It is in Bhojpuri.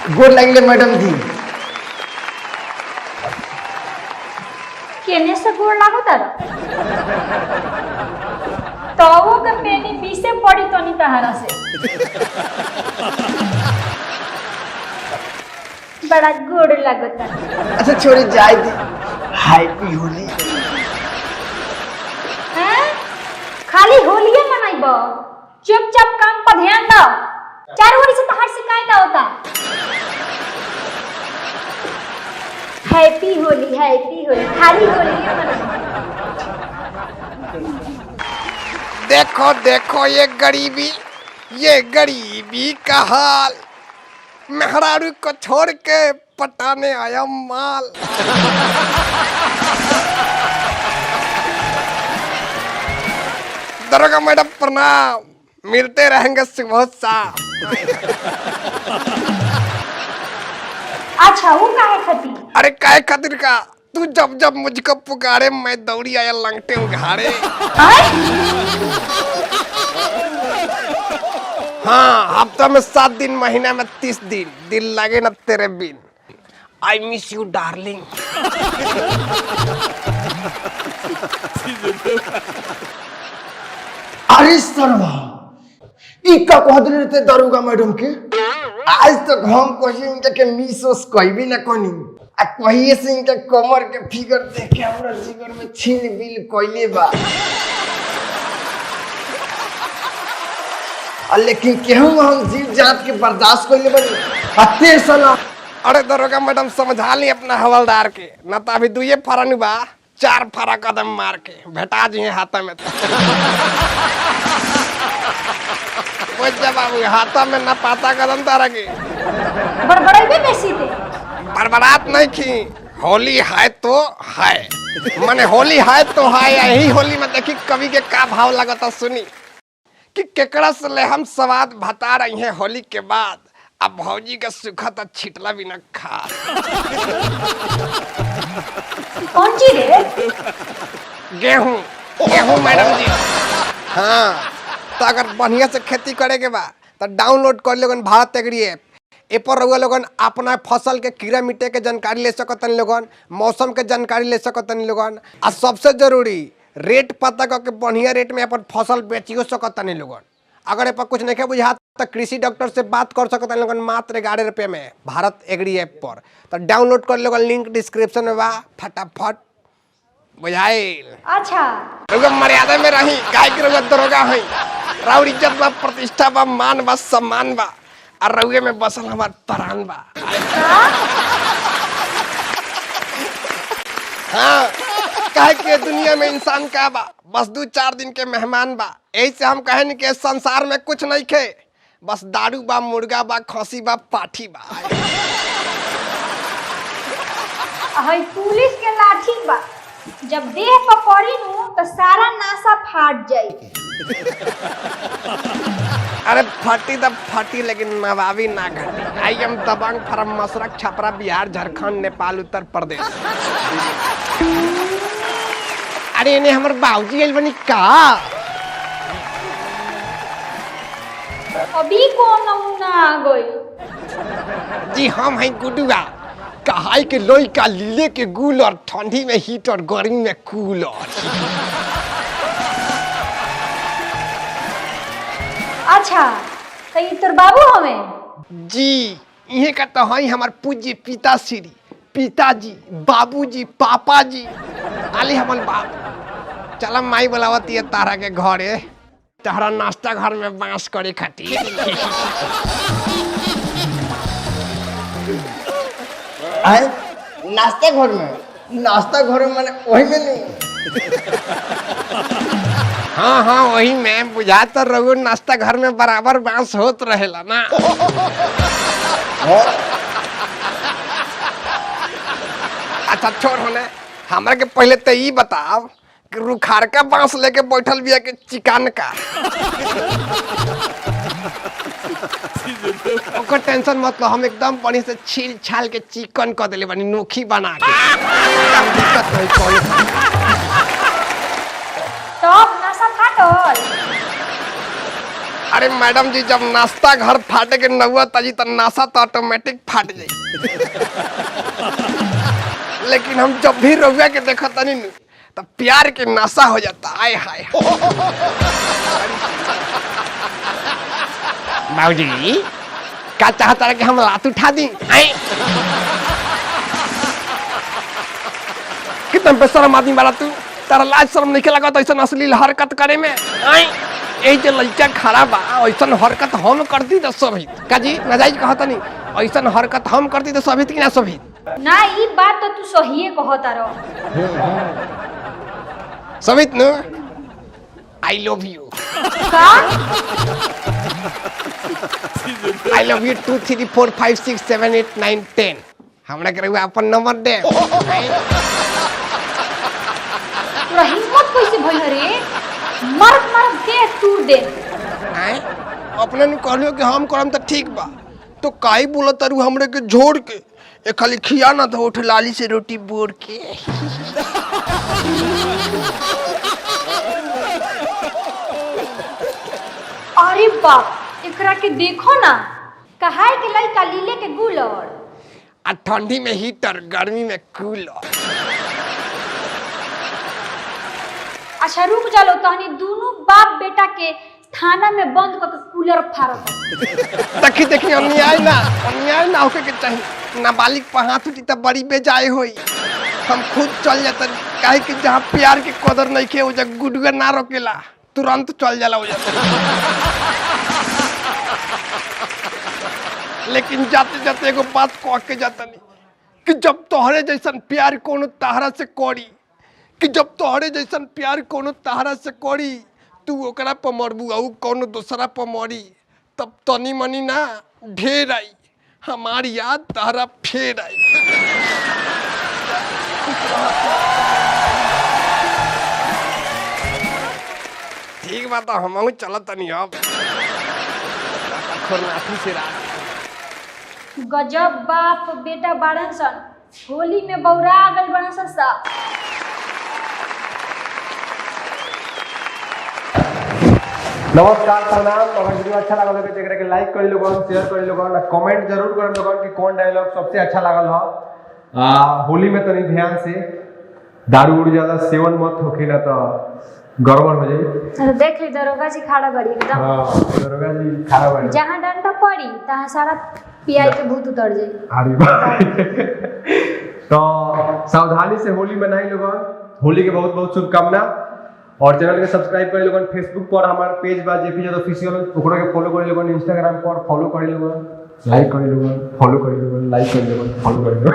गोर लगले मैडम जी। केने से गोड़ लागो तारा तो वो के पेनी पीसे पड़ी तो नहीं तहरा से बड़ा गोड़ लागो तारा। अच्छा छोड़ी जाए दी। हैप्पी होली। हैं खाली होलिये मनाइबो चुपचाप काम पर ध्यान दो। चार ओरी से तहर शिकायत होता। हैप्पी होली खाली होलिये मनाइबो। देखो देखो ये गरीबी का हाल। मेहरारू को छोड़ के पटाने आया माल। दरोगा मैडम प्रणाम, मिलते रहेंगे सुबह शाम। अच्छा वो काहे खातिर? अरे काहे खातिर का, तू जब जब मुझको पुकारे मैं दौड़ी आया लंगटे उघाड़े। हाँ हफ्ता में 7 दिन, महीना में 30 दिन, दिल लगे न तेरे बिन। I miss you darling. अरे सरवा ई का कहत रहते दरोगा मैडम के। आज तक हम कहीं इनका के मिसोस कोई भी ना कोनी। आ कहिए से इनका कमर के फिगर देख के हमरा जिगर में छीन बिल कोइले बा। लेकिन केहू हम जीव जात के बर्दाश्त कोइले बनी। हत्ते सलाम। अरे दरोगा मैडम समझा ली अपना हवलदार के, न तो अभी 2 फरन बा 4 फरा कदम मार के भेटा जी हाथा में। बाबू हाथा में न पाता कदम तारा के बड़बड़ाइबे बेसी थे। बड़बड़ात नहीं की। होली है तो है, माने होली है तो है। यही होली में देखी कवि के का भाव लगता सुनी कि केकड़ा से ले हम स्वाद भता रही हैं होली के बाद। अब भौजी के सुखत छिटला भी न खा। कौन चीज रे? गेहूं मैडम जी। हाँ तो अगर बढ़िया से खेती करे के बा तो डाउनलोड कर लोगन भारत एग्री ऐप। ए पर रउआ लोगन अपना फसल के कीड़ा मिट्टी के जानकारी ले सकतन लोगन, मौसम के जानकारी ले सकतन लोगन, और सबसे जरूरी रेट पता करके बढ़िया रेट में अपन फसल बेचियो सकतन लोगन। अगर ए पर कुछ नहीं बुझात तो कृषि डॉक्टर से बात कर सकतन लोगन मात्र 11 रुपये में भारत एग्री ऐप पर। तो डाउनलोड कर लोगन, लिंक डिस्क्रिप्शन में बा, फटाफट बुझाइल। अच्छा रउआ मर्यादा में रही, काहे के रउआ दरोगा हई। राउर इज्जत बा, प्रतिष्ठा बा, मान बा, सम्मान बा, और रउए में बसल हमार प्राण बा। हाँ काहे के दुनिया में इंसान का बा बस 2-4 दिन के मेहमान बा। यही से हम कहें कि संसार में कुछ नहीं खे, बस दारू बा, मुर्गा बा, खसी बा, पाठी बा। हई पुलिस के लाठी बा, जब देह पर पड़ी नु तो सारा नासा फाट जाई। अरे फटी तब फटी लेकिन नवाबी ना घटी। आई एम दबंग फ्रॉम मसरक, छपरा, बिहार, झारखंड, नेपाल, उत्तर प्रदेश। अरे इन्हें हमारे बाबूजी आइल बनी का। अभी कौन नमूना आ गई? जी हम हैं गुडुआ, कहाई के लोई का लीले के गुल, और ठंडी में हीट और गर्मी में कूलर। अच्छा तो ये तोर बाबू हमें? जी इहे का तो हई हमार पूज्य पिताश्री, पिताजी, बाबूजी, पापाजी, आली हमन बाप। चल माई बुलावती है तारा के घरे, तारा नाश्ता घर में बांस करे खातिर। आए नाश्ता घर में? नाश्ता घर में माने वही में नहीं। हाँ हाँ वही में बुझाता रहो। नाश्ता घर में बराबर बांस होत रहेला ना। अच्छा छोड़ होने, हमरा के पहले तो ये बताओ कि रुखार का बांस लेके बैठल बिया के चिकान का। ओकर टेंशन मत लो, हम एकदम बढ़िया से छील छाल के चिकन कर देले बानी, नोखी बना के। एकदम दिक्कत नहीं कोई। तब नशा फाटल? अरे मैडम जी जब नाश्ता घर फाटे के नौआ ताजी तो नाशा तो ऑटोमेटिक फाट जाई। लेकिन हम जब भी रउआ के देखा तनी तो प्यार के नशा हो जाता। आय हाय बाबूजी का चाहता है कि हम लात उठा दी? कितना बेशरम आदमी वाला तू, तारा लाज शर्म नहीं लगा तो ऐसा अश्लील हरकत करे में? यही जो लड़का खड़ा बा ऐसा हरकत हम करती तो सभी काजी नाजायज कहता नहीं, ऐसा हरकत हम करती तो सभी कि ना सभी ना ई बात तो तू सही कहता रहो। सभी नु आई लव यू का आई लव यू 2 3 4 5 6 7 8 9 10 हमरा के रहुआ अपन नंबर दे। तोरा हिम्मत कैसे भइल रे? मरद मरद के तू दे अपने नु कहलियो कि हम करम त ठीक बा तो काई बोलत तारू हमरे के झोड़ के ए खाली खिया ना तो उठ लाली से रोटी बोर के। अरे बाप एकरा के देखो ना कहाई के लइका लीले के गुलर आ ठंडी में हीटर गर्मी में कूलर। अच्छा रुक जालो तहनी दोनों बाप बेटा के थाना में बंद करके कूलर फाड़त। देखी देखी अन्याय ना होके के चाहिए। नाबालिग पर हाथ उठी तब बड़ी बेजाय होई। हम खुद चल जाते काहे कि जहाँ प्यार के कदर नहीं के उजा गुडगा ना रोकेला तुरंत चल जाला हो जाता। लेकिन जाते जाते एगो बात कह के जाता नहीं कि जब तोहरे जैसन प्यार कोनो तहरा से करी कि जब तोहरे जैसन प्यार कोनो तहरा से करी तू ओकरा पर मरबू और कोनो दूसरा पर मरी तब तनी मनी ना ढेर आई हमारी याद तहरा फेर आई। ठीक बात हम चलत तनी अब खोरनाथी से रात गजब बाप बेटा बाड़न सन होली में बौरा गल बड़ा सस्ता। नमस्कार प्रणाम। अगर वीडियो अच्छा लागल है तो एकरा के लाइक कर लोगन, शेयर कर लोगन, कमेंट जरूर कर लोगन कि कौन डायलॉग सबसे अच्छा लागल हो। होली में तनी ध्यान से दारू उड़ ज्यादा सेवन मत होके ना तो गड़बड़ हो जाए। अरे देख ली दरोगा जी खड़ा बड़ी एकदम। हां दरोगा जी खड़ा बड़ी जहां डंडा पड़ी तहां सारा पीआई के भूत उतर जाई। अरे भाई तो सावधानी से होली मनाई लोगन। होली के बहुत बहुत शुभकामना और चैनल के सब्सक्राइब कर लोगन। फेसबुक पर हमार पेज बा जेपी यादव ऑफिशियल ओकरा के फॉलो कर लोगन। इंस्टाग्राम पर फॉलो कर लोगन, लाइक कर लोगन, फॉलो कर लोगन, लाइक कर लोगन, फॉलो कर लोगन।